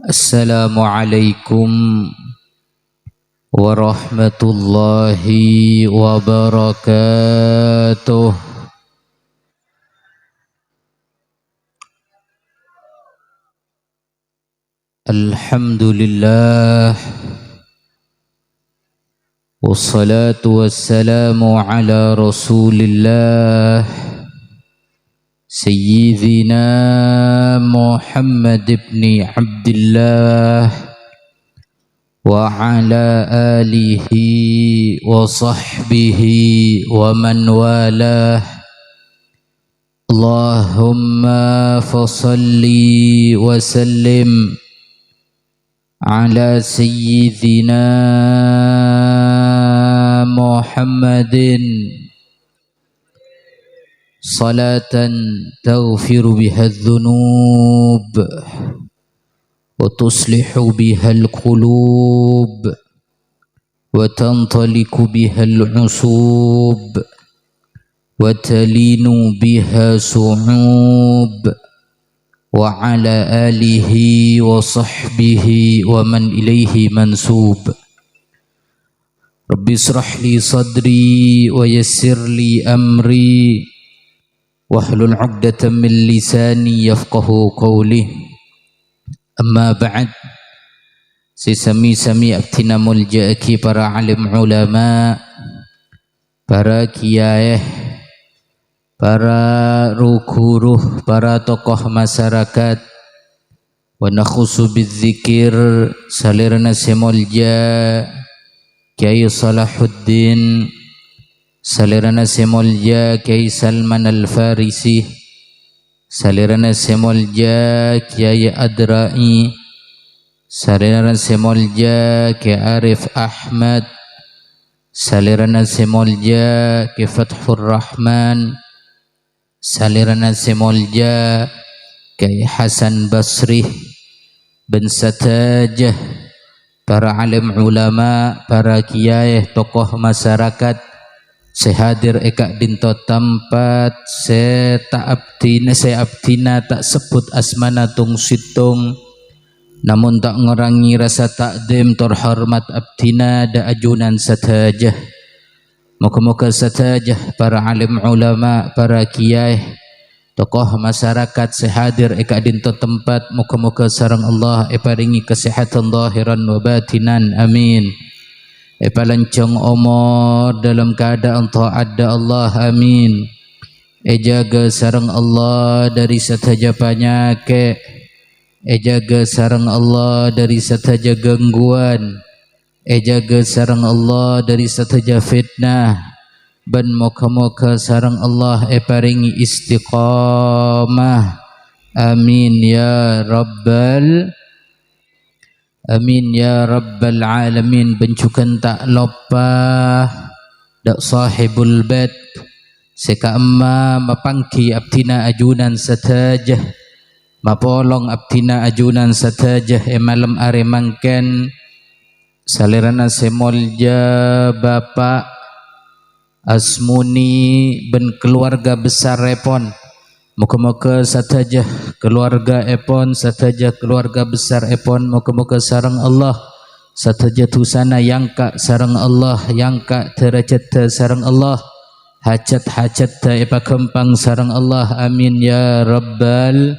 Assalamualaikum warahmatullahi wabarakatuh. Alhamdulillah, wassalatu wassalamu ala rasulillah Sayyidina Muhammad ibn Abdullah wa ala alihi wa sahbihi wa man walah. Allahumma fasalli wa sallim ala Sayyidina Muhammadin salatan taghfiru biha adh-dhunub wa tuslihu biha al-qulub wa tantaliku biha al-usub wa talinu biha su'ub wa ala alihi wa sahbihi wa man ilaihi mansub. Rabbi israh li sadri wa yassir li amri wahlul 'uqdatam min lisani yafqahu qawli. Amma ba'd. Sesami-sami abtina mulja'aki para alim ulama, para kiai, para rukuruh, para tokoh masyarakat, wa nakhusu bidzikir salirna semolja Kiai Salahuddin, salirana semolja Kiai Salman Al-Farisi, salirana semolja Kiai Adrai, salirana semolja Kiai Arif Ahmad, salirana semolja Kiai Fathur Rahman, salirana semolja Kiai Hasan Basri bin Satajah, para alim ulama, para kiai, tokoh masyarakat, sehadir eka dinto tempat, se abdina tak sebut asmana tung situng, namun tak ngurangi rasa takdim terhormat abdina da ajunan satajah. Moga-moga satajah para alim ulama, para kiai, tokoh masyarakat sehadir eka dinto tempat, moga-moga sareng Allah paringi kesehatan zahiran wa batinan, amin. Palancong umur dalam keadaan taat da Allah, amin. Jaga sareng Allah dari sataja penyakit, jaga sareng Allah dari sataja gangguan, jaga sareng Allah dari sataja fitnah. Ben moga-moga sareng Allah paringi istiqamah, amin ya rabbal alamin. Bencukan tak lupa dak sahibul bait seka amma mapangki abdina ajunan satajah, mapolong abdina ajunan satajah malam are mangken salirana semolja Bapak Asmuni ben keluarga besar repon. Moga-moga satajah keluarga epon, satajah keluarga besar epon, moga-moga sareng Allah satajah tusana yangka sareng Allah, yangka derajat sareng Allah, hajat-hajat epa kempang sareng Allah, amin ya rabbal.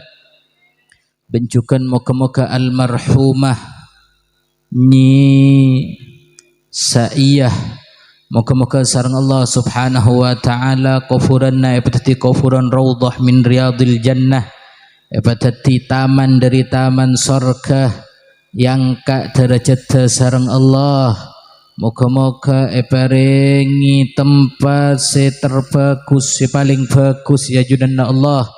Bencukan moga-moga almarhumah Nyi Saiyah, moga-moga sareng Allah subhanahu wa ta'ala kufuranna epatati kufuran raudhah min riyadil jannah, epatati taman dari taman surga yang kak derajat sareng Allah. Moga-moga eparingi tempat se terbagus, se paling bagus ya junanna Allah.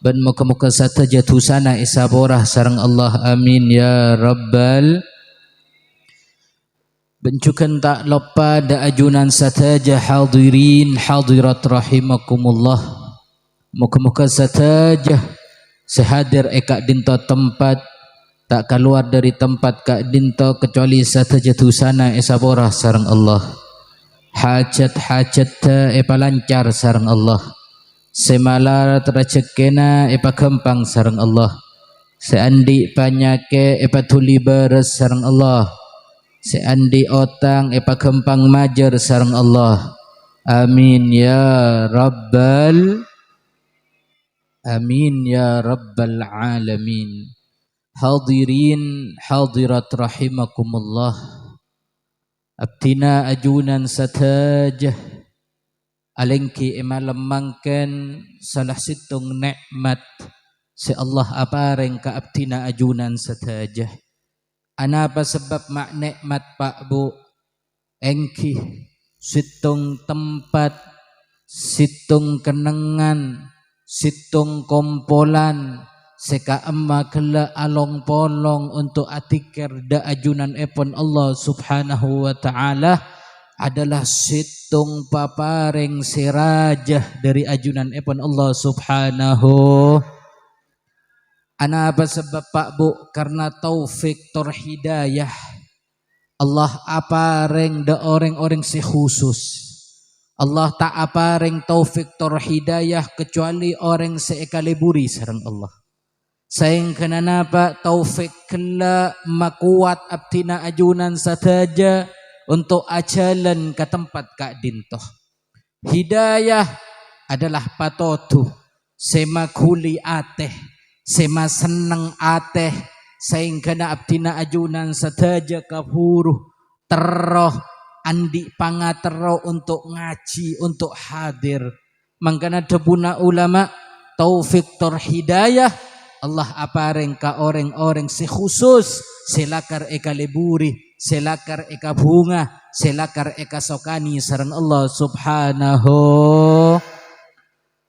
Dan moga-moga sataja tusana isaborah sareng Allah, amin ya rabbal. Bencukan tak lupa da ajunan satajah hadirin hadirat rahimakumullah. Moga-moga satajah sehadir eka dinto tempat, tak keluar dari tempat kak dinto kecuali satajah tusana isaborah sareng Allah. Hajat-hajat lancar sareng Allah. Semalar rezekina kempang sareng Allah. seandi panyake epatuli beres sareng Allah, seandi otang epakempang majer sareng Allah. Amin ya rabbal alamin. Hadirin hadirat rahimakumullah, abtina ajunan satajah alengki emalemangken salah situng nikmat si Allah apareng ka abtina ajunan satajah. Anapa sebab mak nikmat Pak Bu? Engki situng tempat, situng kenangan, situng kompolan, seka emma kela along polong untuk atikir da ajunan epon Allah subhanahu wa ta'ala adalah situng paparing sirajah dari ajunan epon Allah subhanahu. Anapa sebab Pak Bu? Karena taufik tor hidayah Allah apareng da orang-orang si khusus. Allah tak apareng taufik tor hidayah kecuali orang seekaliburi sareng Allah. Sayang kenapa taufik kela makuat abtina ajunan sataja untuk ajalan ke tempat kak dintoh. Hidayah adalah patotu sema kuli ateh, sema seneng ateh, sehingga abtina ajunan sataja kapuruh teroh andi pangatero untuk ngaji, untuk hadir. Mangkana debuna ulama taufik tor hidayah Allah apareng ka orang-orang si khusus, selakar eka leburi, selakar eka bunga, selakar eka sokani sareng Allah subhanahu.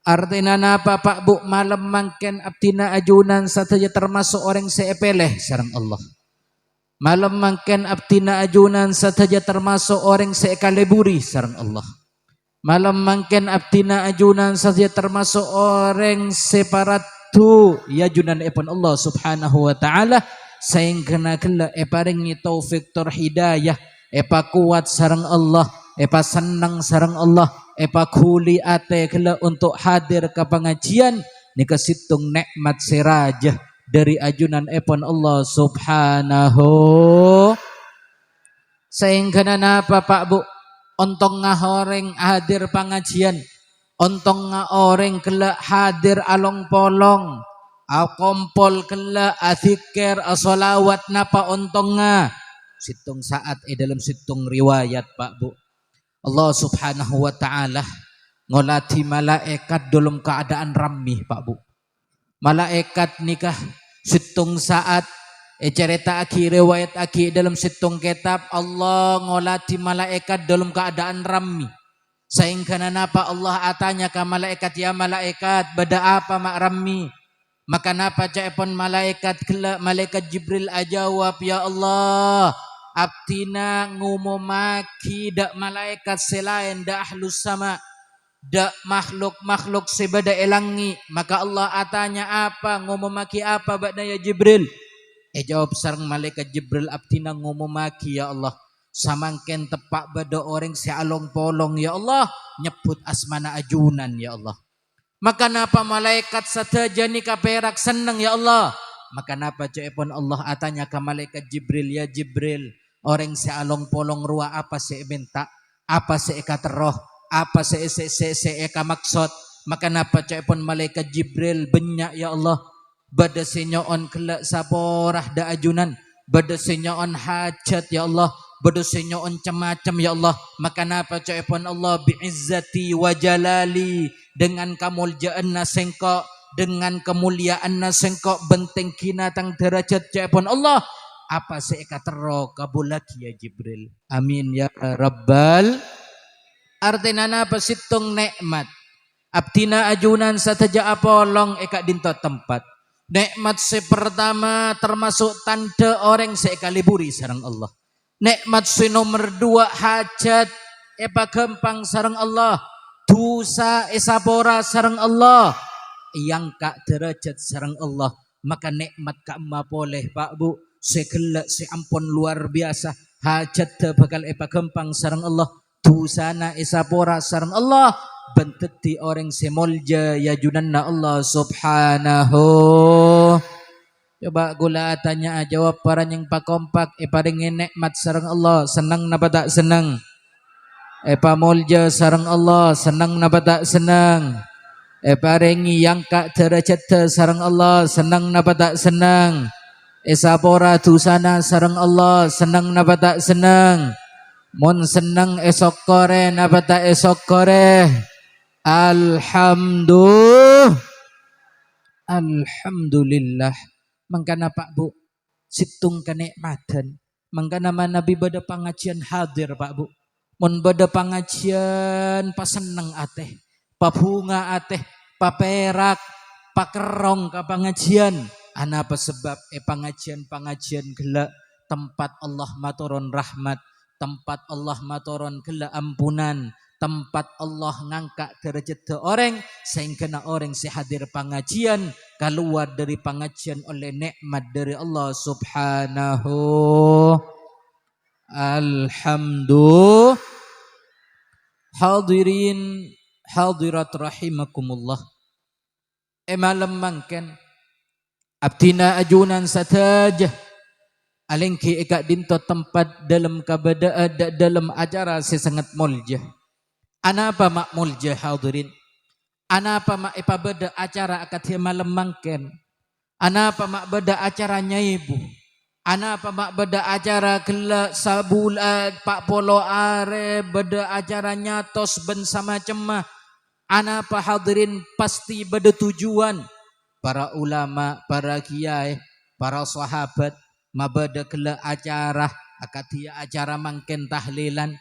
Artinya napa Pak Bu? Malam mangken abtina ajunan sataja termasuk orang seepeleh sareng Allah. Malam mangken abtina ajunan sataja termasuk orang seekaleburi sareng Allah. Malam mangken abtina ajunan sataja termasuk orang separatu ya ajunan epon Allah subhanahu wa ta'ala. Sehingga kena eparingi taufik tor hidayah, epa kuat sareng Allah, epa senang sareng Allah, epa kuli ate kela untuk hadir ke pengajian nika situng nikmat sirajah dari ajunan epon Allah subhanahu. Sehingga napa Pak Bu? Ontong ngahoreng hadir pengajian, ontong ngahoreng kela hadir along polong, kompol kela azikir asolawat napa ontong nga situng saat dalam situng riwayat Pak Bu. Allah subhanahu wa ta'ala ngolati malaikat dalam keadaan ramih Pak Bu. Malaikat nikah situng saat cerita aki riwayat aki dalam situng kitab Allah ngolati malaikat dalam keadaan ramih. Sehingga napa Allah atanya ke malaikat, ya malaikat bada apa mak ramih? Maka napa cepon malaikat kela malaikat Jibril ajawab, ya Allah abtina ngumumaki dak malaikat selain dak ahlus sama, dak makhluk sebada elangi. Maka Allah atanya apa? Ngumumaki apa ba'da ya Jibril? Jawab sareng malaikat Jibril, abtina ngumumaki ya Allah samangken tepak bada orang si along polong ya Allah nyebut asmana ajunan ya Allah. Maka napa malaikat sataja ni kaperak seneng ya Allah. Maka napa cepon Allah atanya ke malaikat Jibril, ya Jibril orang si along polong ruah apa si minta, apa si eka teroh, apa si eka maksud. Maka napa cepon malaikat Jibril benyak ya Allah bada senyoon kelak saporah da ajunan, bada senyoon hajat ya Allah, bada senyoon macam ya Allah. Maka napa cepon Allah bi'izzati wa jalali, dengan kemuliaan sengkok, dengan kemuliaan sengkok benteng kinatang derajat cepon Allah apa seeka tero kabulaki ya Jibril. Amin ya rabbal. Artinya napa situng nikmat abtina ajunan sataja apolong eka dinto tempat. Nikmat sepertama termasuk tanda orang seekaliburi sareng Allah. Nikmat si nomor 2 hajat epa gampang sareng Allah, dosa esapora sareng Allah, yang kak derajat sareng Allah. Maka nikmat kak boleh Pak Bu segala si ampun luar biasa, hajat bakal epa gampang sareng Allah, dosana esapora sareng Allah, benteti orang semolja ya junanna Allah subhanahu. Coba gula tanya jawab para yang pakompak paringin nikmat sareng Allah senang napa tak senang? Pamulja sareng Allah senang napa tak senang? Paringi yang kak derajat sareng Allah senang napa tak senang? Sapora dusana sareng Allah senang napa tak senang? Mun senang esok kore napa tak esok kore? Alhamdulillah. Mangkana Pak Bu situng kenikmatan. Mangkana Nabi bada pengajian hadir Pak Bu. Mun bada pengajian paseneng ateh, pabunga ateh, paperak, pakerong ka pengajian. Apa sebab pengajian gelak tempat Allah maturon rahmat, tempat Allah maturon gelak ampunan, tempat Allah ngangkat derajat orang sehingga orang si hadir pengajian keluar dari pengajian oleh nikmat dari Allah Subhanahu. Alhamdulillah. Hadirin hadirat rahimakumullah. Malam mangken abdina ajunan satajah alengki eka dinto tempat dalam kabadaan dalam acara sesangat muljah. Anapa mak muljah hadirin? Anapa mak ipabada acara akad malam mangken? Anapa mak beda acaranya ibu? Anapa mak beda acara kelak sabulan pak polo are beda acaranya tos ben sama cemah. Anapa hadirin pasti beda tujuan para ulama, para kiai, para sahabat mabada kelak acara akad acara mangken tahlilan.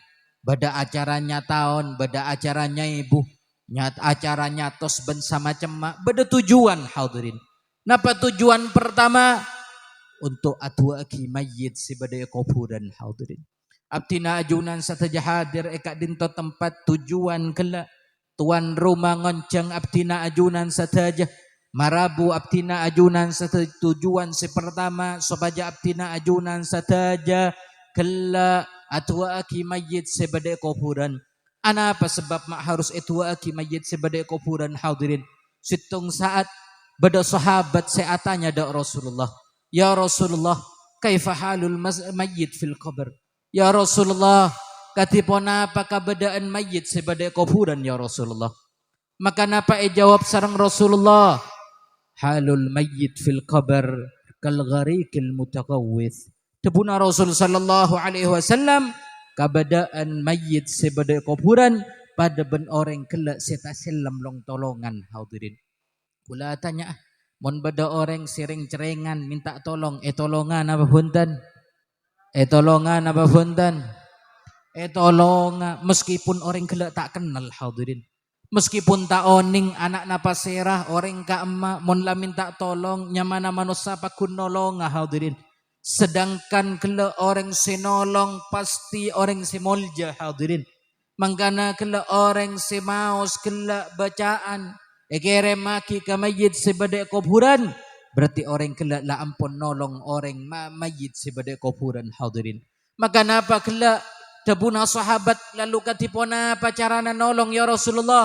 Beda acaranya tahun, beda acaranya ibu, nyat acaranya tos ben sama cema, beda tujuan hadirin. Napa tujuan pertama? Untuk atwaki mayit si beda kuburan hadirin. Abtina ajunan sataja hadir eka dinto tempat tujuan kelak. Tuan rumah ngonceng abtina ajunan sataja. Marabu abtina ajunan sataja tujuan si pertama. Sobaja abtina ajunan sataja kelak. Atwaaki mayit sebadai kuburan. Apa sebab mak harus atwaaki mayit sebadai kuburan hadirin? Situng saat bada sahabat seatanya da Rasulullah. Ya Rasulullah, kaifa halul mayit fil qabr? Ya Rasulullah, katipun apa kabadaan mayit sebadai kuburan ya Rasulullah? Maka napa jawab sareng Rasulullah? Halul mayit fil qabr kal gharikil mutakawwith. Tebuna Rasul sallallahu alaihi wasallam kabadaan mayit sebadai kuburan pada ben orang kelak seta selam long tolongan hadirin. Kula tanya, mun bada orang sering cerengan minta tolong, tolongan apa punten? Tolongan apa punten? Tolongan meskipun orang kelak tak kenal hadirin. Meskipun tak oning anak napa serah orang ka emak mun la minta tolong nyamana manusia pakun nolong hadirin. Sedangkan kelak orang sinolong pasti orang simolja hadirin. Mangkana kelak orang simaus kelak bacaan kere maki ka mayit sebadai kuburan berarti orang kelak la ampun nolong orang mayit sebadai kuburan hadirin. Maka napa kelak tabuna sahabat lalu katipona apa carana nolong ya Rasulullah?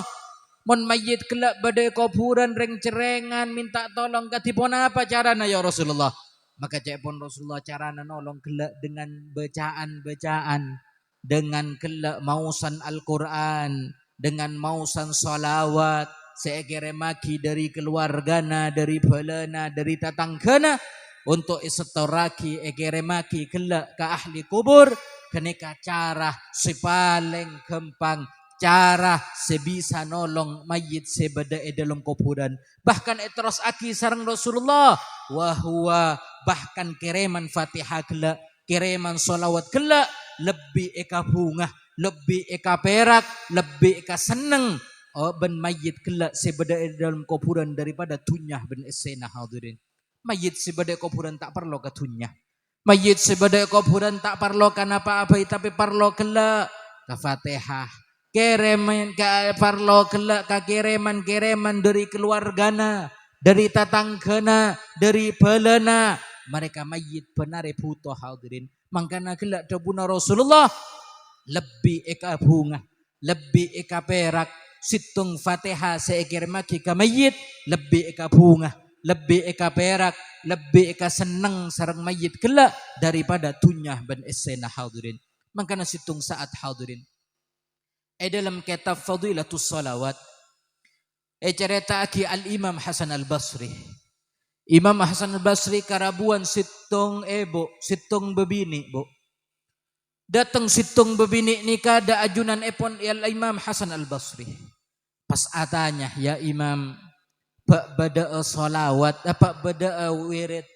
Mun mayit kelak badai kuburan reng cerengan minta tolong katipona apa carana ya Rasulullah? Maka cepon Rasulullah carana nolong kelak dengan bacaan-bacaan, dengan kelak mausan Al-Quran, dengan mausan salawat, seekere maki dari keluargana, dari balana, dari tatanggana, untuk isetoraki ekere maki kelak ke ahli kubur, keneka cara si paling gampang, cara sebisa nolong mayit sebada dalam kuburan. Bahkan terus aki sareng Rasulullah, wahwa bahkan kireman Fatihah kelak, kireman solawat kelak, lebih eka bunga, lebih eka perak, lebih eka seneng ben mayit kelak sebada dalam kuburan daripada tunyah ben esena hadirin. Mayit sebada kuburan tak perlu ke tunyah. Mayit sebada kuburan tak perlu kan apa-apa tapi perlu kelak ke Fatihah. Kereman ke perlu kelak ke kereman dari keluargana, dari tatanggana, dari balana. Mereka mayit benar butuh hadirin. Mangkana kelak dabuna Rasulullah lebih eka bunga, lebih eka perak, situng Fatihah seekir maki ka mayit, lebih eka bunga, lebih eka perak, lebih eka seneng sareng mayit kelak daripada dunyah ban esena hadirin. Mangkana situng saat hadirin. Dalam kitab Fadilatus Salawat cerita aki Al-Imam Hasan Al-Basri. Imam Hasan Al-Basri karabuan situng situng bebini, Bu. Datang situng bebini nikah da ajunan epon Al-Imam Hasan Al-Basri. Pas atanya, ya Imam, bak bada salawat, apa bada wirid,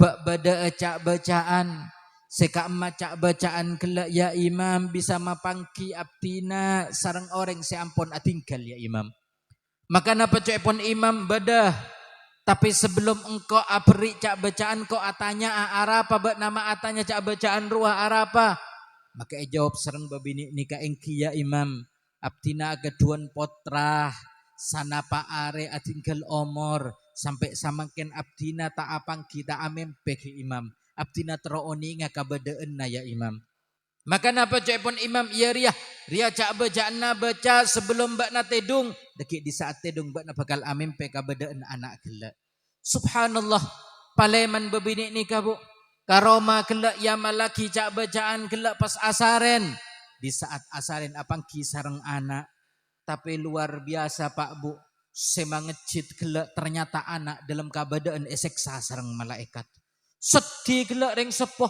bak bada cak bacaan, seka emak cak bacaan kelak ya Imam bisa mapangki abdina sarang orang seampun atinggal ya Imam. Maka napa cepon Imam bada, tapi sebelum engkau abri cak bacaan kau atanya arapa bak nama atanya cak bacaan ruah arapa. Maka jawab sareng babini nikah engki ya Imam, abdina agaduan potrah sanapa are atinggal omor sampai samangken abdina tak apang kita amempe ke Imam. Abdina terooni ngakabadaan na ya Imam. Maka napa cepon Imam iya ria cak bacaan na baca sebelum bakna tedung, deki di saat tedung bakna bakal amempe kabadaan anak gelak. Subhanallah, paleman babini nikah Bu. Karoma kelak ya malaki cak bacaan kelak pas asaren. Di saat asaren apang kisareng anak. Tapi luar biasa Pak Bu. Semangecit kelak ternyata anak dalam kabadaan eseksa sareng malaikat. Sedih kelak reng sepoh.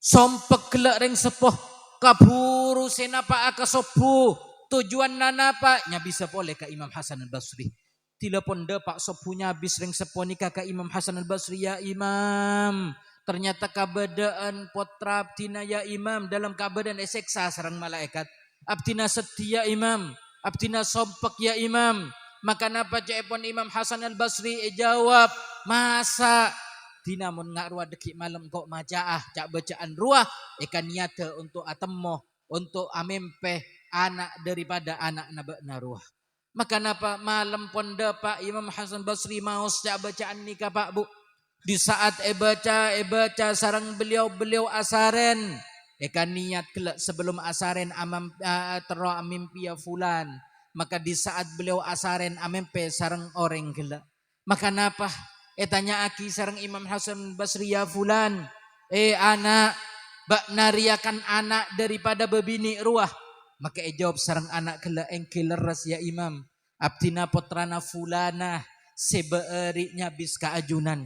Sompek kelak reng sepoh. Kaburu senapa akasopu. Tujuan nanapa nya bisa boleh ke Imam Hasan Al-Basri. Telepon depak sopunya habis reng sepoh nikah ke Imam Hasan Al-Basri ya Imam. Ternyata kabadaan potra abdina ya Imam dalam kabadaan eseksa sarang malaikat. Abdina setia Imam, abdina sompek ya Imam. Maka napa cepon Imam Hasan Al-Basri jawab, masa dina mun ngaruah deki malam kok majaah cak bacaan ruah ikan niata untuk atemmo untuk amempe anak daripada anak nabakna ruah. Maka napa malam pon Pak Imam Hasan Basri mau cak bacaan nikah Pak Bu. Di saat baca sarang beliau asaren ekan niat kelak sebelum asaren tero mimpi ya fulan. Maka di saat beliau asaren amempe sarang orang kelak. Maka napa tanya aki sarang Imam Hasan Basri ya fulan, anak bak nariakan anak daripada bebini ruah. Maka jawab sarang anak kelak engke leres ya Imam, abdina potrana fulana sebeeri nyabis kaajunan.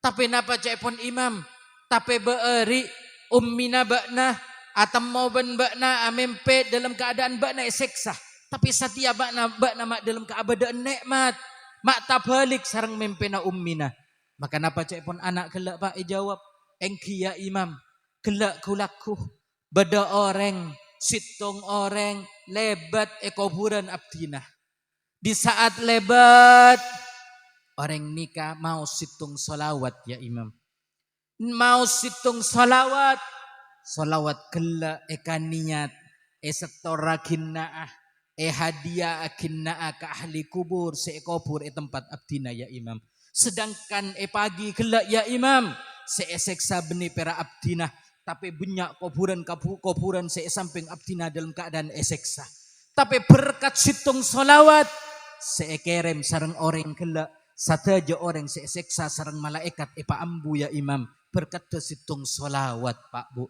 Tapi napa cepon Imam? Tapi beeri ummina bakna atam mau ben bakna amempe dalam keadaan bakna eseksa. Tapi setia bakna mak dalam keabadaan nikmat. Mak tabalik sarang mempena ummina. Maka napa cepon anak kelak Pak jawab, engki ya Imam, kelak kulaku beda orang situng orang lebat kuburan abdina. Di saat lebat orang nikah mau situng solawat ya Imam. Mau situng solawat. Solawat kelak ekan niat. Setora kinnaah. Hadiah kinnaah ke ahli kubur. Sekubur tempat abdina ya Imam. Sedangkan pagi kelak ya Imam. Seksa beni pera abdina. Tapi banyak kuburan samping abdina dalam keadaan eseksa. Tapi berkat situng solawat. Sekerem sarang orang kelak. Sataja orang seseksa sarang malaikat ambu ya Imam berkat situng solawat Pak Bu.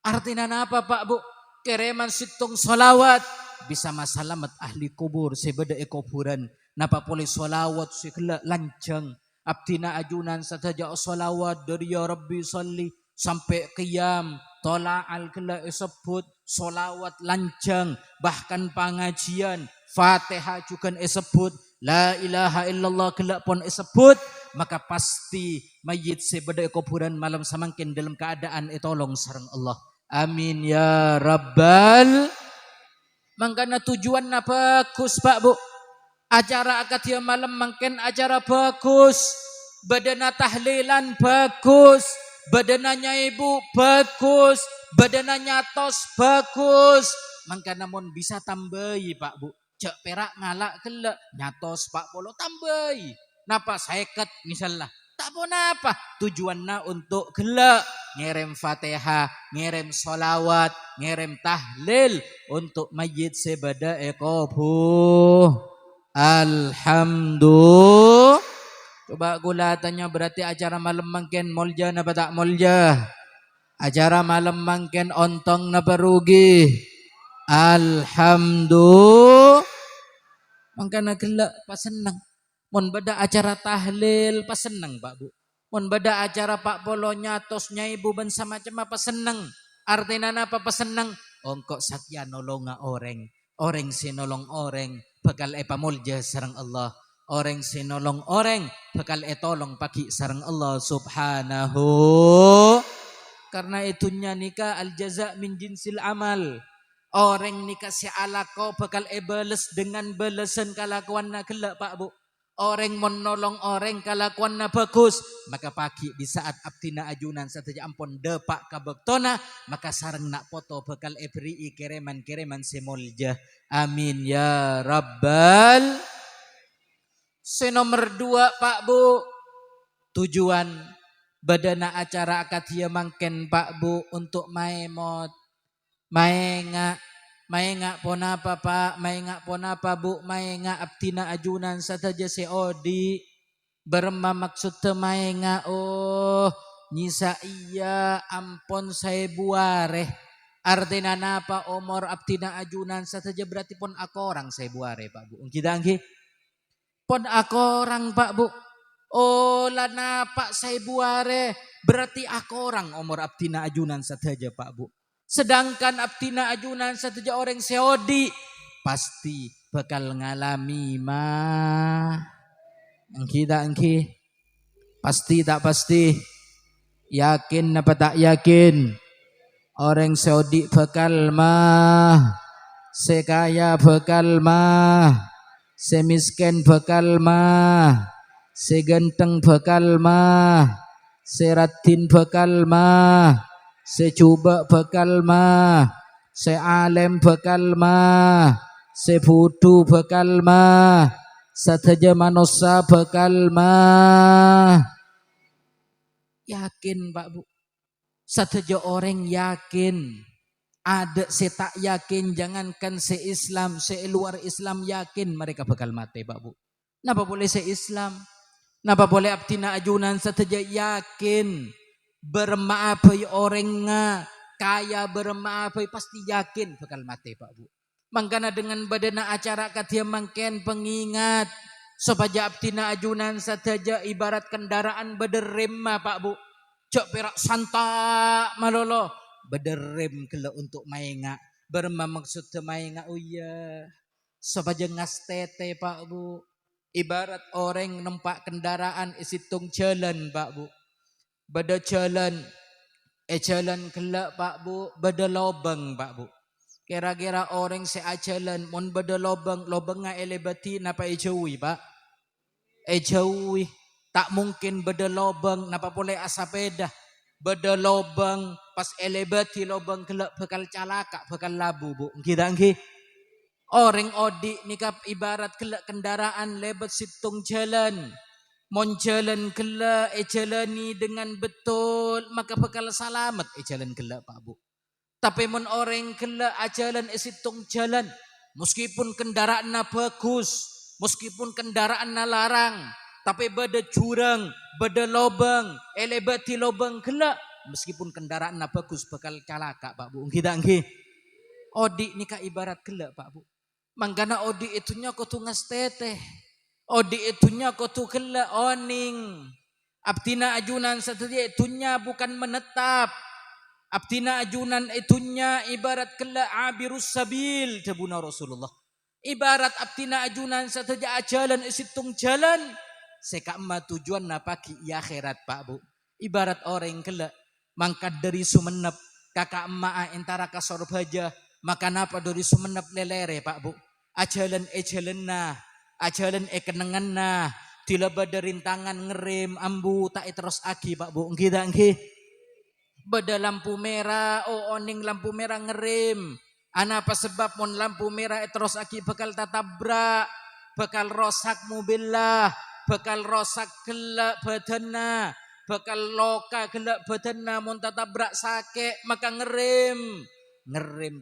Artinya apa Pak Bu? Kereman situng solawat bisa masalamat ahli kubur sebeda kuburan. Napa boleh solawat sekela lancang. Abdina ajunan sataja solawat dari ya Rabbi salli sampai qiyam. Tola'al kela sebut solawat lancang. Bahkan pengajian Fatihah juga sebut. La ilaha illallah kelak pun sebut, maka pasti mayit sebeda kuburan malam samangkin dalam keadaan tolong sareng Allah. Amin ya rabbal. Mangkana tujuan na bagus Pak Bu. Acara akad ya malam mangkin acara bagus. Badana tahlilan bagus. Badananya ibu bagus. Badananya tos bagus. Mangkana mon bisa tambahi Pak Bu. Cek perak ngalak kelak nyatos Pak Polo tambahi. Napa seket misalnya. Tak pun apa. Tujuannya untuk kelak ngerem Fatihah, ngerem solawat, ngerem tahlil untuk mayit sebada ekobu. Alhamdulillah. Coba kulatannya berarti acara malam mangken molja na tak molja. Acara malam mangken ontong na perugi. Alhamdulillah. Mangkana gelak pas seneng. Mon beda acara tahlil pas seneng Pak Bu. Mon beda acara Pak Polo nyatosnya ibu ben sama macam apa seneng. Artinya apa pas seneng? Ongkok sakya nolonga oreng. Oreng si nolong oreng. Bakal epamulja sarang Allah. Orang si nolong orang bakal etolong pagi sarang Allah subhanahu. Karena itunya nikah al jaza min jinsil amal. Orang nikah si alako bakal bales dengan balesan kelakuan na gelak Pak Bu. Orang menolong orang kelakuan na bagus. Maka pagi di saat abdina ajunan sateja ampun depak kabektona. Maka sarang nak foto bakal beri kereman-kereman semolja. Amin ya rabbal. Nomor 2 Pak Bu. Tujuan badana acara akad dia mangken Pak Bu untuk maemot. Maenga pon apa Pak, maenga pon apa Bu, maenga abdina ajunan sataja si Odi berma maksud maenga nyisa iya ampon saya buare. Artinya napa umur abdina ajunan sataja berarti pon aku orang saya buare Pak Bu. Kita angki pon aku orang Pak Bu. Oh lana Pak saya buare berarti aku orang umur abdina ajunan sataja Pak Bu. Sedangkan abdina ajunan satu orang seodi pasti bakal ngalami engki pasti tak pasti yakin apa tak yakin orang seodi bakal sekaya bakal semiskin bakal seganteng bakal seratin bakal secoba bakal sealem bakal sebudu bakal sataja manusia bakal yakin Pak Bu. Sataja orang yakin. Ada tak yakin, jangankan se-Islam, se-luar Islam yakin mereka bakal mati Pak Bu. Napa boleh se-Islam? Napa boleh abdina ajunan sataja yakin? Bermaapai orang kaya bermaapai pasti yakin bakal mati Pak Bu. Mangkana dengan badana acara katia mangken pengingat supaya abdina ajunan sataja ibarat kendaraan bederem Pak Bu. Cok perak santa malolo bederem kela untuk mainga berma maksud mainga supaya ngastete Pak Bu. Ibarat orang nempak kendaraan isitung jalan Pak Bu. Bada jalan jalan kelak Pak Bu, bada lobang Pak Bu. Kira-kira orang jalan mon bada lobang nga elebati napa ejawi Pak? Ejawi. Tak mungkin bada lobang napa boleh asapeda. Bada lobang pas elebati lobang kelak bakal calaka, bakal labu Bu. Kita nggih. Orang odi nikap ibarat kelak kendaraan lebat situng jalan. Mon jalan kelak jalani dengan betul maka bakal selamat jalan kelak Pak Bu. Tapi mon orang kelak jalan situng jalan meskipun kendaraan bagus, meskipun kendaraan larang, tapi bada curang, bada lobang, elebati lobang kelak meskipun kendaraan bagus bakal calaka Pak Bu. Kita nggih. Odi nikah ibarat kelak Pak Bu. Manggana odi itunya kutu ngastete. Odi itunya kutu kelak oning. Abdina ajunan satunya itunya bukan menetap. Abdina ajunan itunya ibarat kelak abirus sabil. Tabuna Rasulullah. Ibarat abdina ajunan satunya jalan isitung jalan. Seka emak tujuan napaki ya akhirat Pak Bu. Ibarat orang kelak. Mangkat dari Sumenep. Kakak emak antara kasor baja. Maka napa dari Sumenep lelere Pak Bu. Ajalan kenengan nah tilaba rintangan ngerem ambu tak terus agi Pak Bu kita nggih beda lampu merah oning lampu merah ngerem ana apa sebab mon lampu merah terus agi bakal tatabrak bakal rosak mobil lah bakal rosak gelak badanna bakal loka gelak badanna mon tatabrak sakit maka ngerem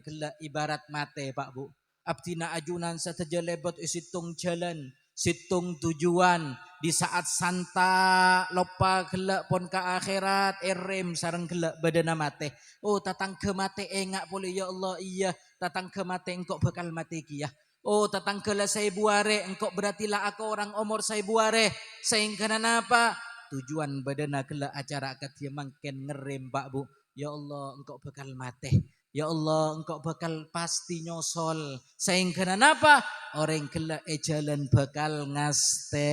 gelak ibarat mate Pak Bu. Abdina ajunan sataja lebot isitung jalan, situng tujuan, di saat santa lopa gelak pon ka akhirat erem sareng gelak badana mate. Oh tatang ke mate engak pole ya Allah iya tatang ke mate engkau bakal mati kia. Oh tatang ke lah saya buare engkau berartilah aku orang umur saya buare sehingga apa tujuan badana gelak acara akad dia mangken ngerem Pak Bu. Ya Allah engkau bakal mati. Ya Allah engkau bakal pasti nyosol sehingga apa orang gelak jalan bakal ngaste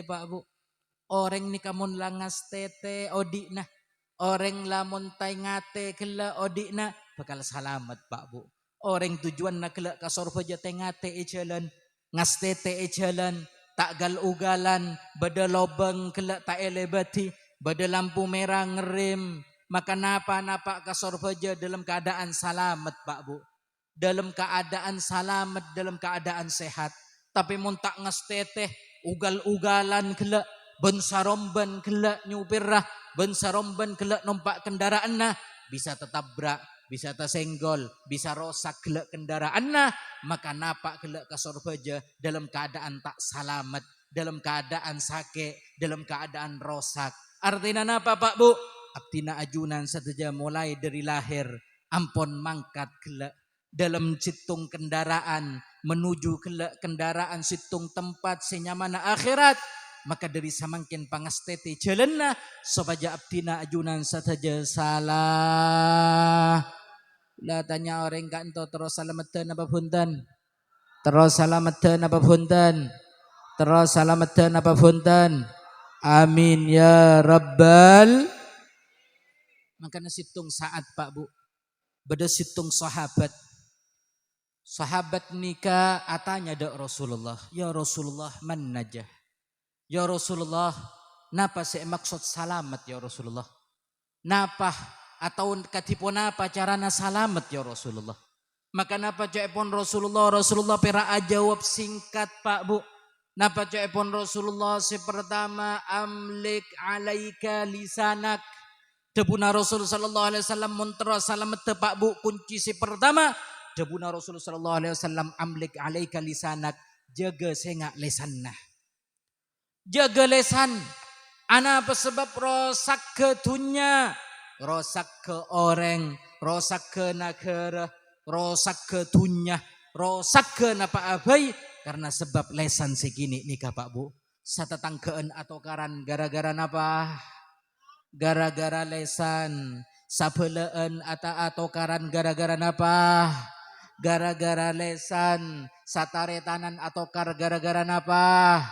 Pak Bu. Orang ni kamun langas tete odik nah orang lamun tay ngate gelak odik nah bakal selamat Pak Bu. Orang tujuan nak gelak kasor baja tengate jalan ngastete jalan tak gal ugalan bada lobang gelak tak elebati bada lampu merah ngerem maka napa kasor baja dalam keadaan selamat Pak Bu. Dalam keadaan selamat, dalam keadaan sehat. Tapi mun tak ngastete ugal-ugalan gelak bensaromban gelak nyupirah bensaromban gelak numpak kendaraan nah bisa tetabrak bisa tersenggol bisa rosak gelak kendaraan nah maka napa gelak kasor baja dalam keadaan tak selamat dalam keadaan sakit dalam keadaan rosak artinya napa Pak Bu abdina ajunan sateja mulai dari lahir ampon mangkat gelak dalam situng kendaraan menuju ke kendaraan situng tempat senyamana akhirat maka dari samangkin pangastete jalanna sobaja abdina ajunan saja salah lah tanya orang kanto terus salamatan apa punten terus salamatan apa punten terus salamatan apa punten amin ya rabbal maka situng saat Pak Bu beda situng sahabat nikah atanya dak Rasulullah ya Rasulullah man najah ya Rasulullah napa saya maksud selamat ya Rasulullah napa atau katipun apa carana selamat ya Rasulullah maka napa jaipun Rasulullah pera jawab singkat Pak Bu napa jaipun Rasulullah si pertama amlik alaika lisanak debuna Rasul sallallahu alaihi wasallam muntara salamet Pak Bu kunci si pertama debuna Rasul sallallahu alaihi wasallam amlik alaika lisanak jaga sengak lesanna jaga lesan ana apa sebab rosak ke dunia rosak ke orang rosak ke negara rosak ke dunia rosak ke napa abai karena sebab lesan segini nikah Pak Bu satatangkeun atau karan gara-gara napa gara-gara lesan sabeleen atau karan gara-gara napa gara-gara lesan sataretanan atau gara-gara napa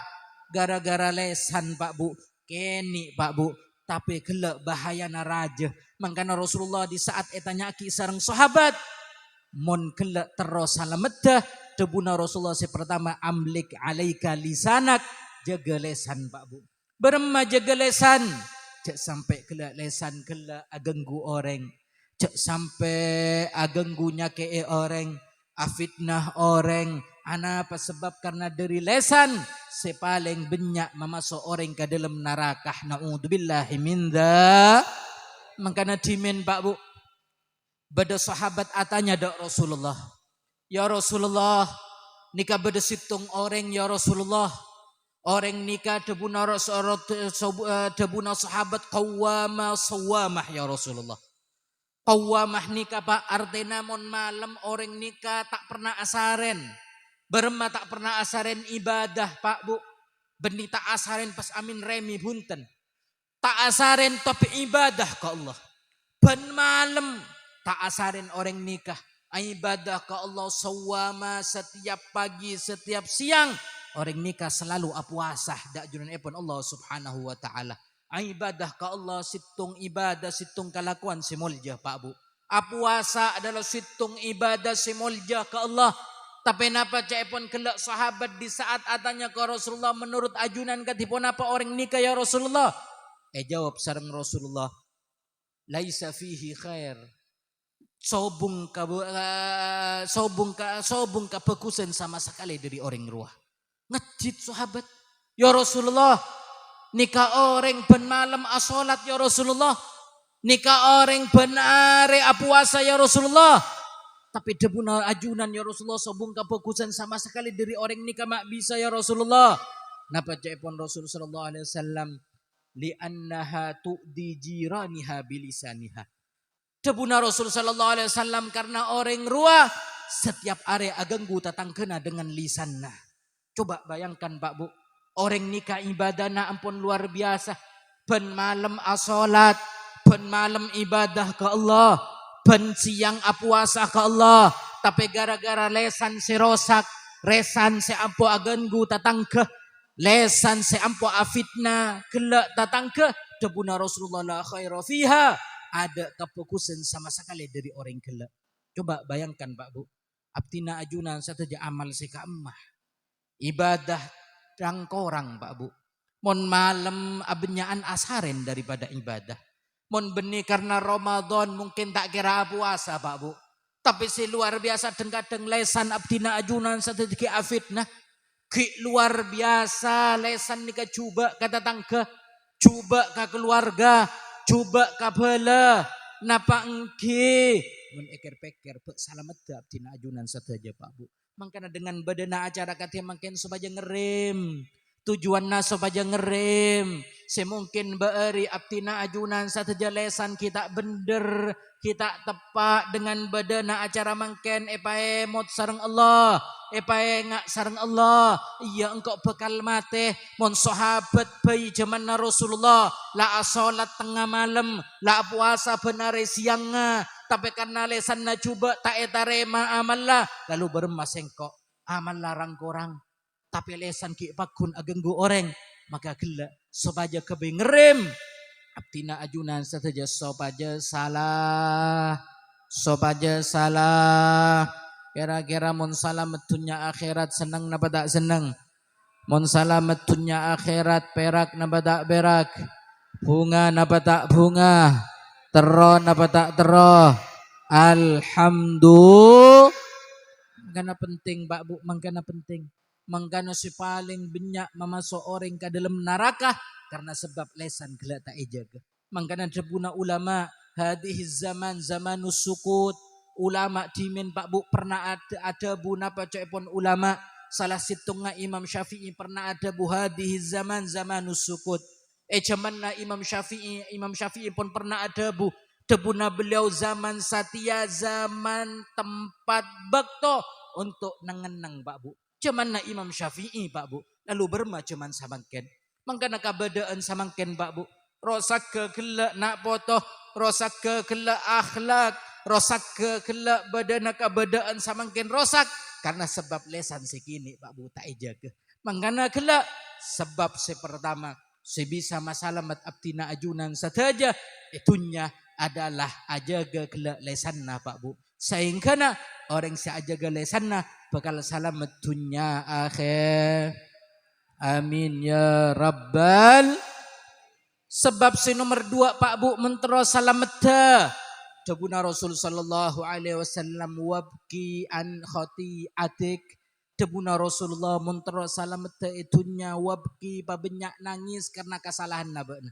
gara-gara lesan Pak Bu keni Pak Bu tapi gelak bahaya naraja mangkana Rasulullah di saat etanya aki sareng sahabat mon gelak terus salametdah debuna Rasulullah si pertama amlik alaika lisanak jaga lesan Pak Bu berema jaga lesan cek sampai gelak lesan gelak agenggu orang cek sampai agenggunya ke orang afitnah orang ana apa sebab karena dari lesan sepaling banyak memasuk orang ke dalam neraka naudzubillahi min dzalik mangkana dimen Pak Bu beda sahabat atanya dak Rasulullah ya Rasulullah nikah beda situng orang ya Rasulullah orang nikah debuna sahabat qawwama sawamah ya Rasulullah qawwamah nikah Pak artinya mon malam orang nikah tak pernah asaren berema tak pernah asaren ibadah Pak Bu benih tak asaren pas amin remi bunten tak asaren tapi ibadah ke Allah ben malam tak asaren orang nikah ibadah ke Allah sawama setiap pagi setiap siang orang nikah selalu apuasah dak junan epon Allah subhanahu wa ta'ala ibadah ke Allah situng ibadah situng kelakuan simulja Pak Bu apuasa adalah situng ibadah simulja ke Allah tapi napa caipun kelak sahabat di saat atanya ke Rasulullah menurut ajunan katipun apa orang nikah ya Rasulullah jawab sareng Rasulullah laisa fihi khair sobung ka bekusen sama sekali dari orang ruah ngejit sahabat ya Rasulullah nikah orang ben malam asolat ya Rasulullah nikah orang ben are apuasa ya Rasulullah Tapi debuna ajunan ya Rasulullah sobung kefokusan sama sekali dari orang nikah mak bisa ya Rasulullah. Napa pun Rasul sallallahu alaihi wasallam li'annaha tu'di jiraniha bilisaniha. Debuna Rasul sallallahu alaihi wasallam karena orang rua setiap area aganggu tatang kena dengan lisanna. Coba bayangkan Pak Bu, orang nikah ibadahna ampun luar biasa. Ben malam asolat, ben malam ibadah ke Allah, ben siang apuasa ke Allah. Tapi gara-gara lesan si rosak, lesan si ampo aganggu tatang ke, lesan si ampo afitna, kelak tatang ke. Debuna Rasulullah la khaira fiha. Ada kefokusan sama sekali dari orang kelak. Coba bayangkan Pak Bu. Abtina ajunan sateja amal seka emah. Ibadah rangkorang Pak Bu. Mon malam abenyaan asaren daripada ibadah. Mon benih karena Ramadan mungkin tak kira puasa Pak Bu. Tapi si luar biasa kadang lesan abtina ajunan sateja ki afitnah. Ki luar biasa lesan nika coba kata tangke. Coba ke keluarga. Coba kabela napa engki mun eker-peker pek salamet abdina ajunan sateja Pak Bu. Mangkana dengan badana acara katanya mungkin supaya ngerem. Tujuanna supaya ngerem. Semungkin beeri abdina ajunan sateja lesan kita bener, kita tepak dengan badana acara mungkin epae mot sareng Allah. Epae ngak sareng Allah. Iya engkau bekal mate mon sahabat bayi zaman Rasulullah la salat tengah malam la puasa benar siang tapi karena lesan na coba tak etarema amal lalu beremas engkau amal larang korang tapi lesan ki pakun agenggu orang maka gila sopaja kebe ngerem abtina ajunan sateja sopaja salah kira-kira mon salah metunya akhirat senang napa tak senang. Mon salamet dunya akhirat perak napa tak perak. Bunga napa tak bunga. Tero napa tak tero. Alhamdulillah. Mangkana penting Pak Bu, mangkana penting. Mangkana si paling banyak memasuk orang ke dalam neraka karena sebab lesan gelak tak ejaga. Mangkana debuna ulama hadhihi zaman zamanus sukut. Ulama dimin Pak Bu pernah ada bu napa pun ulama salah situngnya Imam Syafi'i pernah ada buhadihi zaman zamanus sukut. Zamanna Imam Syafi'i pun pernah ada bu debuna beliau zaman satia zaman tempat bakto untuk nengenang Pak Bu. Zamanna Imam Syafi'i Pak Bu. Lalu bermacam samangken. Mangkana kabadaan samangken Pak Bu. Rosak ke gelak nak potoh, rosak ke gelak akhlak, rosak ke gelak badana kabadaan samangken rosak. Karena sebab lesan sekini Pak Bu tak jaga. Mangkana gelak sebab pertama sebisa masalamat abtina ajunan sateja itunya adalah ajaga gelak lesanna Pak Bu. Sehingga orang si ajaga lesanna bakal salamat dunya akhir. Amin ya rabbal. Sebab si nomor 2 Pak Bu mentero salamet Debuna Rasul sallallahu alaihi wasallam wabki an khati'atik. Debuna Rasulullah mentero salamet itunya wabki pabenyak nangis karena kesalahan nabana.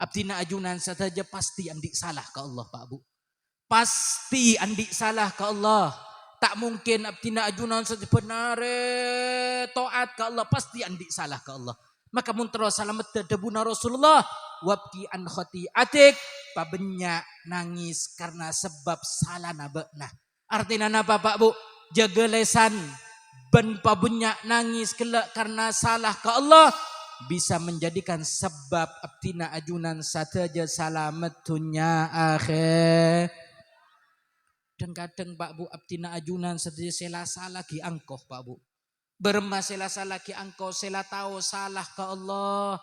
Abdina ajunan saja pasti andik salah ke Allah Pak Bu. Pasti andik salah ke Allah. Tak mungkin abdina ajunan saja benar taat ke Allah pasti andik salah ke Allah. Maka muntero salamet debuna Rasulullah wabki an khati'atik pabenyak nangis karena sebab salah nabana. Artinya apa Pak Bu? Jaga lesan ben pabenyak nangis kelak karena salah ke Allah bisa menjadikan sebab abdina ajunan sateja salamet dunya akhir. Dan kadang Pak Bu abdina ajunan sateja selasa lagi angkoh Pak Bu. Bermasalah lagi angkoh sela tahu salah ke Allah.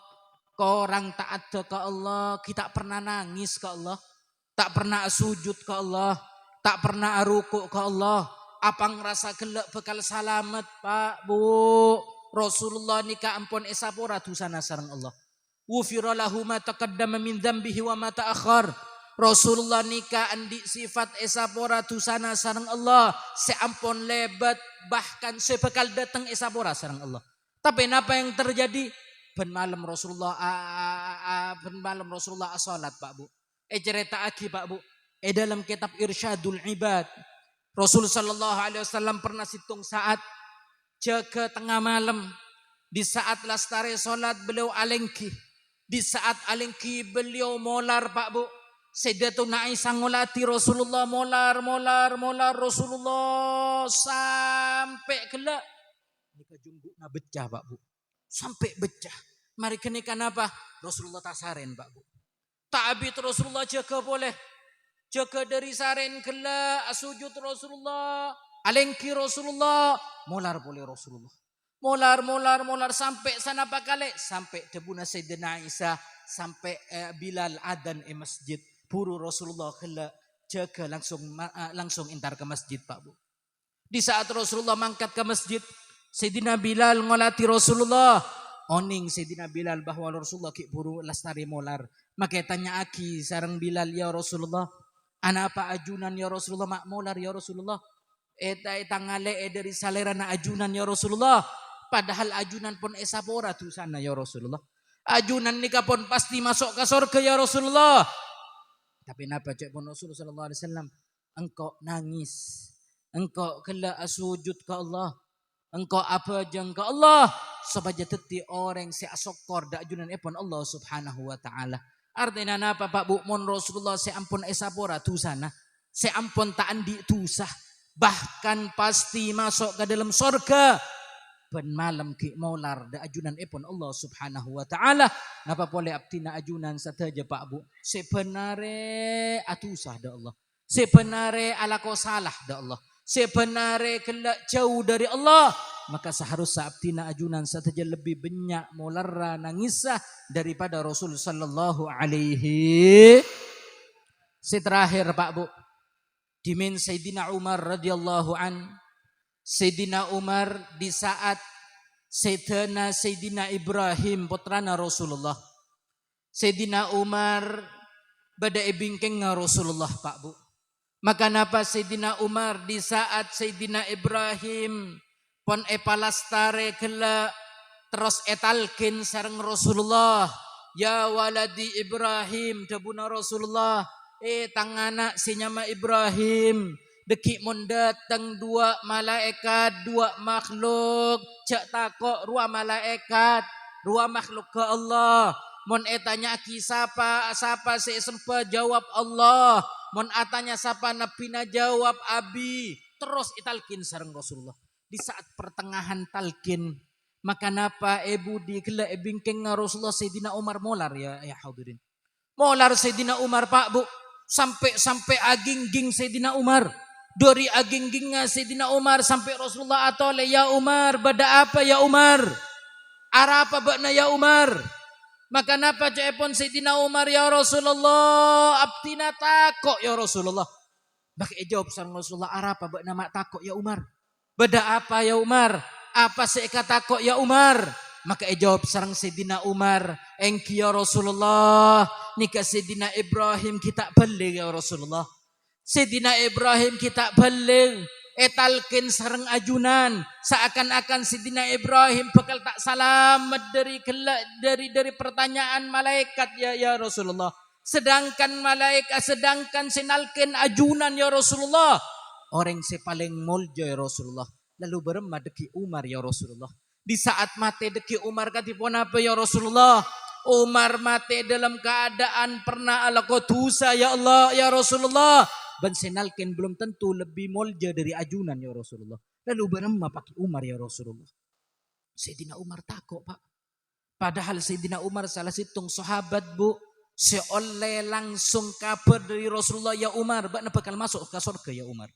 Korang tak ada ke Allah. Kita pernah nangis ke Allah. Tak pernah sujud ke Allah. Tak pernah rukuk ke Allah. Apa ngerasa gelak bekal salamet Pak Bu. Rasulullah nikah ampun esapora dosana sareng Allah. Wufira lahu ma taqaddama min dzambihi wa ma ta'akhkhar. Rasulullah nikah andi sifat esapora dosana sareng Allah. Seampun lebat bahkan sebekal datang esapora sareng Allah. Tapi apa yang terjadi? Ben malam Rasulullah salat Pak Bu. Cerita aki Pak Bu. Dalam kitab Irsyadul Ibad Rasul sallallahu alaihi wasallam pernah situng saat jaga tengah malam. Di saat lastare solat beliau alengki. Di saat alengki beliau molar Pak Bu. Sayyidatuna Aisyah ngolati Rasulullah molar Rasulullah sampai kelak. Nika junggukna becah Pak Bu. Sampai becah. Mari kenika apa? Rasulullah tasaren Pak Bu. Ta'abit Rasulullah jaga boleh. Jaga dari saren kelak sujud Rasulullah. Alengki Rasulullah. Molar boleh Rasulullah. Molar sampai sana pakale. Sampai debuna Sayyidina Aisyah. Sampai Bilal adan masjid. Puru Rasulullah kelak jaga langsung intar ke masjid Pak Bu. Di saat Rasulullah mangkat ke masjid. Sayyidina Bilal ngolati Rasulullah. Oning Sayyidina Bilal bahwa Rasulullah ki puru lastari molar. Maka tanya aki sarang Bilal ya Rasulullah. Ana apa ajunan ya Rasulullah mak molar ya Rasulullah. Eta tangale dari salerana ajunan ya Rasulullah. Padahal ajunan pun esapora tu sana ya Rasulullah. Ajunan nikah pun pasti masuk ke surga ya Rasulullah. Tapi napa cek pun Rasulullah sallallahu alaihi wasallam engkau nangis. Engkau kelak sujud ke Allah. Engkau apa jeng ke Allah. Sabaja teti orang si asokor da ajunan epon Allah subhanahu wa ta'ala. Artinya napa Pak Bu mon Rasulullah si ampun esapora tu sana. Si ampun tak andi tusah. Bahkan pasti masuk ke dalam surga. Ben malam ki maular da ajunan epon Allah subhanahu wa ta'ala. Napa boleh abtina ajunan sataja Pak Bu. Sebenare atusah da Allah. Sebenare ala ko salah da Allah. Sebenare kelak jauh dari Allah. Maka seharusnya abtina ajunan sataja lebih banyak maularra nangisah daripada Rasul sallallahu alaihi. Terakhir Pak Bu. Dimin Sayyidina Umar radhiyallahu an. Sayyidina Umar di saat Sayyidina Ibrahim putrana Rasulullah. Sayyidina Umar bada bingkeng Rasulullah Pak Bu. Maka napa Sayyidina Umar di saat Sayyidina Ibrahim pon epalastare kela terus etalkin sareng Rasulullah. Ya waladi Ibrahim debuna Rasulullah. Tangana sinyama Ibrahim. Deki mon datang dua malaikat, dua makhluk. Cak takok dua malaikat, dua makhluk ke Allah. Mon etanya ki sapa se sempa jawab Allah. Mon atanya sapa napina jawab abi. Terus italkin sareng Rasulullah. Di saat pertengahan talkin. Maka napa ibu di kela bingkeng Rasulullah Sayyidina Umar molar ya hadirin. Molar Sayyidina Umar Pak Bu. Sampai aging-ging Sayyidina Umar. Dari aging-gingnya Sayyidina Umar sampai Rasulullah atole ya Umar bada apa ya Umar? Ara apa bakna ya Umar? Maka napa cepon Sayyidina Umar ya Rasulullah abtina takok ya Rasulullah. Maka jawab sareng Rasulullah ara apa bakna mak takok ya Umar? Bada apa ya Umar? Apa seeka takok ya Umar? Maka jawab sareng Sayyidina Umar engki ya Rasulullah nika Sayyidina Ibrahim kita balik ya Rasulullah. Sayyidina Ibrahim kita balik etalkin sareng ajunan seakan-akan Sayyidina Ibrahim bakal tak selamat dari pertanyaan malaikat ya Rasulullah. Sedangkan sinalkin ajunan ya Rasulullah. Orang si paling mulja ya Rasulullah. Lalu beremah deki Umar ya Rasulullah. Di saat mati deki Umar katipun apa ya Rasulullah? Umar mati dalam keadaan pernah ala kotusa ya Allah ya Rasulullah. Ben senalken belum tentu lebih molja dari ajunan ya Rasulullah. Lalu beremah pakai Umar ya Rasulullah. Sayyidina Umar takut Pak. Padahal Sayyidina Umar salah situng sahabat Bu. Seoleh langsung kabar dari Rasulullah ya Umar. Bakna bakal masuk ke surga ya Umar.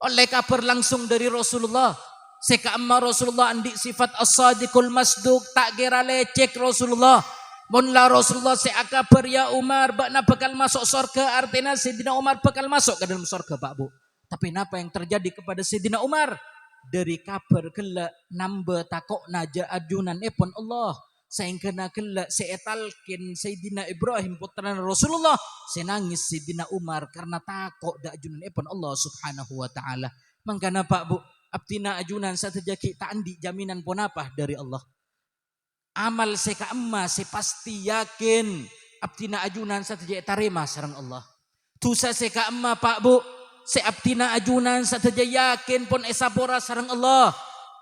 Oleh kabar langsung dari Rasulullah. Seka amma Rasulullah andi sifat as-sadiqul masduq. Tak kira lecek Rasulullah. Munlah Rasulullah seakabar ya Umar bakna bakal masuk surga. Artinya Sayyidina Umar bakal masuk ke dalam surga Pak Bu. Tapi apa yang terjadi kepada Sayyidina Umar? Dari kabar kelak nambah takok naja ajunan epon Allah. Sehingga kelak seetalkin Sayyidina Ibrahim putra Rasulullah. Senangis Sayyidina Umar karena takok da ajunan epon Allah subhanahu wa ta'ala. Mangkana Pak Bu. Abtina ajunan satajaki tak andi jaminan pun apa dari Allah. Amal seka emma pasti yakin abtina ajunan satajaki tarima sareng Allah. Tusa seka emma Pak Bu. si abdina ajunan sataja yakin pun esapora sareng Allah.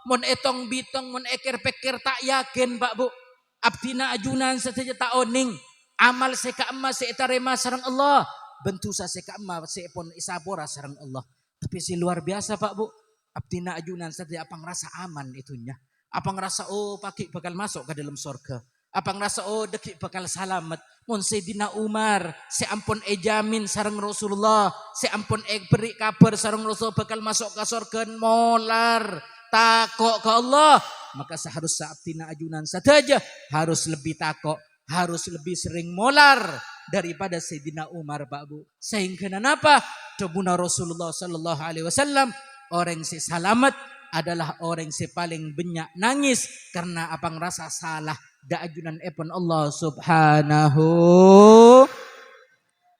Mun etong bitong mun eker peker tak yakin Pak Bu. Abdina ajunan sataja tak oning. Amal seka amma si etarema sareng Allah. Bentu sa seka amma si pun esapora sareng Allah. Tapi si luar biasa Pak Bu. Abdina ajunan sataja apa ngerasa aman itunya. Apa ngerasa pagi bakal masuk ke dalam surga. Apa ngerasa dekik bakal salamat. Mun Sayyidina Umar si ampun jamin sareng Rasulullah, si ampun beri kabar sareng Rasul bakal masuk ke surga molar takok ke Allah, maka seharusnya abdina ajunan saja harus lebih takok, harus lebih sering molar daripada Sayyidina Umar Pak Bu. Sehingga kenapa? Debuna Rasulullah sallallahu alaihi wasallam orang si salamat adalah orang si paling banyak nangis karena apa ngerasa salah da ajunan epon Allah subhanahu.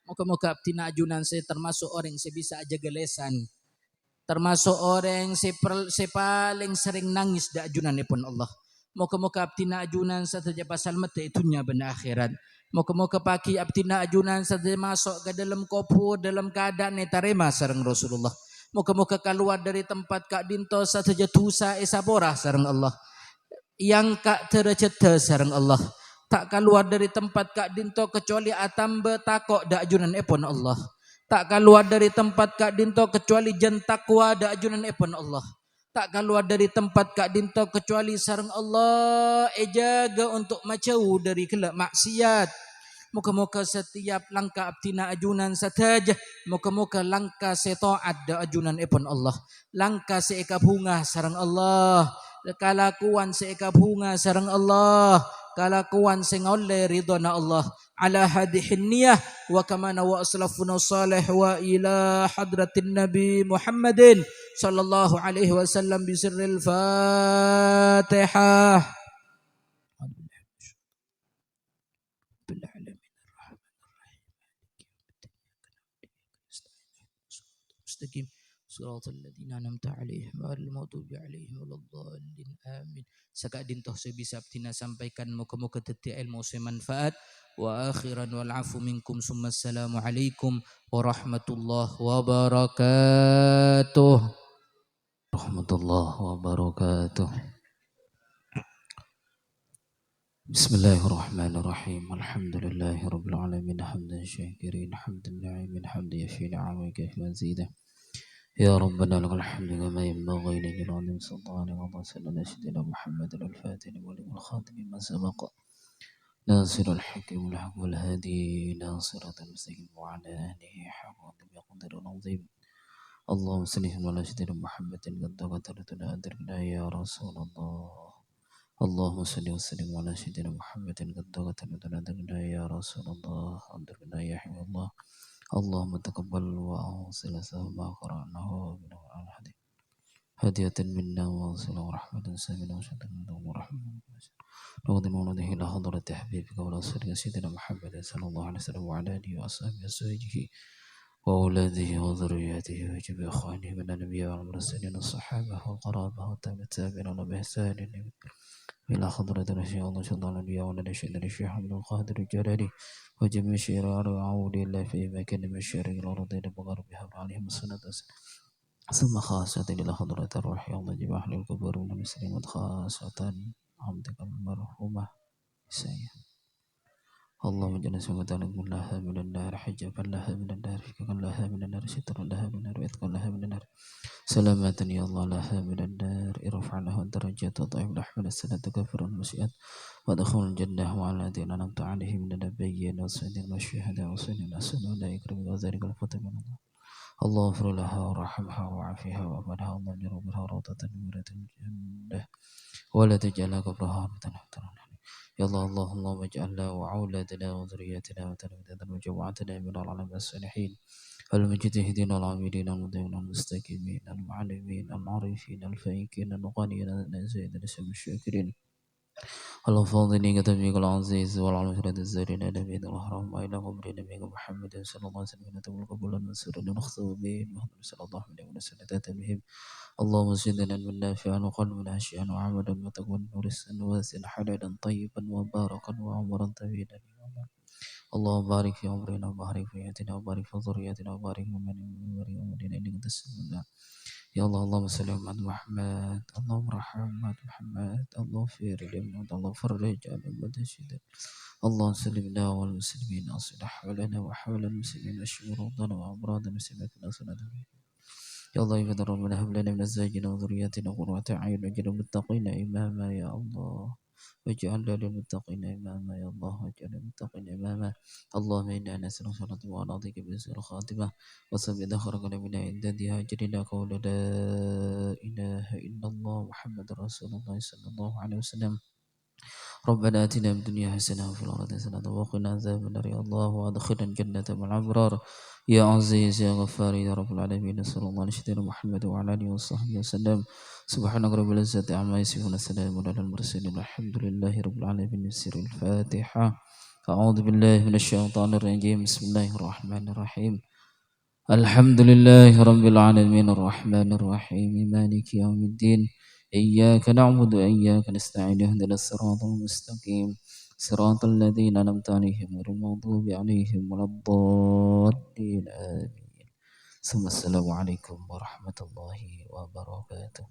Moga-moga abdina ajunan saya termasuk orang yang bisa aja gelesan. Termasuk orang yang paling sering nangis da ajunan epon Allah. Moga-moga abdina ajunan saja pasal mata itunya benda akhirat. Moga-moga pagi abdina ajunan saja masuk ke dalam kubur dalam keadaan netarema sareng Rasulullah. Moga-moga keluar dari tempat kak dinto saja dosa esaborah sareng Allah. Yang kak terceta sareng Allah. Tak keluar dari tempat kak dinto kecuali atam betakok da ajunan epon Allah. Tak keluar dari tempat kak dinto kecuali jen takwa da ajunan epon Allah. Tak keluar dari tempat kak dinto kecuali sareng Allah jaga untuk macau dari kelak maksiat. Muka-muka setiap langkah abdina ajunan saja. Muka-muka langkah setaat da ajunan epon Allah. Langkah seeka bunga sareng Allah. Kalakuan seeka bunga sareng Allah. Kalakuan sing oleh ridhona Allah. Ala hadihin niyah wa kamana wa aslafuna salih wa ila hadratin Nabi Muhammadin sallallahu alaihi wasallam bisirril Fatihah. Mustaqim siratal ladzina an'amta 'alaihim ghairil maghdubi 'alaihim waladdallin amin. Sakadin toh sebisa abdina sampaikan muka-muka teti ilmu semanfaat wa akhiran wal afu minkum summa assalamu alaikum warahmatullahi wabarakatuh. Rahmatullahi wabarakatuh. Bismillahirrahmanirrahim. Alhamdulillahi rabbil alamin hamdan syakirin hamdan na'imin hamdan yafi ni'amika mazidah. يا ربنا لك الحمد كما ينبغي لجلال سلطانك وصل على سيدنا محمد الفاتح والخاتم ما سبق ناصر الحق والحق والهادي إلى صراط المستقيم وعلى آله حق بقدر العظيم. اللهم صل على سيدنا محمد قد قدرتنا أدركنا يا رسول الله. اللهم صل وسلم على سيدنا محمد قد قدرتنا أدركنا يا رسول الله. أدركنا يا حبيب الله. اللهم تقبل وأوصل ما قرأناه من الحديث هدية منا وأوصل ورحمة سامنا وشهادة ورحمة نقدم ولده إلى حضرة حبيبك ورسولك سيدنا محمد صلى الله عليه وسلم وعلى آله وأصحابه وأزواجه وأولاده وذرياته وجميع إخوانه من الأنبياء والمرسلين الصحابة والقرابة والتابعين بإحسان إلى حضرة رسول الله صلى الله عليه وسلم وعلى سيدنا الشيخ عبد القادر الجلالي وجميع شرار وعود الله في مكان من الشرق الأرض إلى بغربها وعليهم الصلاة ثم خاصة إلى حضرة الروح الله جميع أهل القبور من المسلمين خاصة عبدك المرحومة سيئة. اللهم اجعل سمتنا لها من النار حجابا لها من النار فكا لها من النار سترا لها من النار وإثقا لها من النار سلامة يا الله لها من النار ارفع لها الدرجات وضعف الأحمال السنة كفر المسيئات ودخول الجنة وعلى الذين أنعمت عليهم من النبيين والصديقين والشهداء والصالحين حسن أولئك رفيقا ذلك الفضل من الله. الله اغفر لها وارحمها وعافها وأمنها اللهم اجعلها روضة من الجنة ولا تجعلها قبرها نارا. يا الله اللهم اجعلنا وأولادنا وذرياتنا وتلاميذنا وجماعتنا من العلماء الصالحين المجتهدين العاملين المدينين المستقيمين المعلمين العارفين الفائقين الغنيين الزاهدين الشاكرين الفاضلين كتبك العزيز والعلماء الزارين نبينا الحرام إلى قبر نبينا محمد صلى الله عليه وسلم والقبول المنصور لنخطب به محمد صلى الله عليه وسلم بهم. اللهم زدنا من نافعا وقلبا خاشعا وعملا متقبلا ورزقا واسعا حلالا طيبا وباركا وعمرا طويلا اللهم بارك في عمرنا وبارك في حياتنا وبارك في ذرياتنا وبارك في أمرنا إنك أنت السميع. يا الله اللهم صل على محمد، اللهم ارحم محمد، اللهم اغفر لنا، اللهم فرج عن أمة الشدة. اللهم سلمنا والمسلمين، أصلح حولنا وحول المسلمين، واشف مرضانا وأمراض المسلمين في ناصرنا. يا الله يا ربنا هب لنا من أزواجنا وذرياتنا قرة أعين واجعل المتقين إماما يا الله، واجعلنا للمتقين إماما يا الله، واجعل للمتقين إماما. اللهم إنا نسألك صلاة ونعطيك بسر الخاتمة وثبت خرقنا من عندها أجرنا قول لا إله إلا الله محمد رسول الله صلى الله عليه وسلم. ربنا آتنا في الدنيا حسنة وفي الآخرة حسنة وقنا عذاب النار يا الله، وأدخلنا الجنة مع الأبرار يا عزيز يا غفار يا رب العالمين. صلى الله على سيدنا محمد وعلى آله وصحبه وسلم. سبحان رب العزة عما يصفون، السلام على المرسلين، الحمد لله رب العالمين. بسر الفاتحة. أعوذ بالله من الشيطان الرجيم، بسم الله الرحمن الرحيم. الحمد لله رب العالمين الرحمن الرحيم مالك يوم الدين. إياك نعبد وإياك نستعين، اهدنا الصراط المستقيم صراط الذين أنعمت عليهم غير المغضوب عليهم ولا الضالين آمين. ثم السلام عليكم ورحمة الله وبركاته.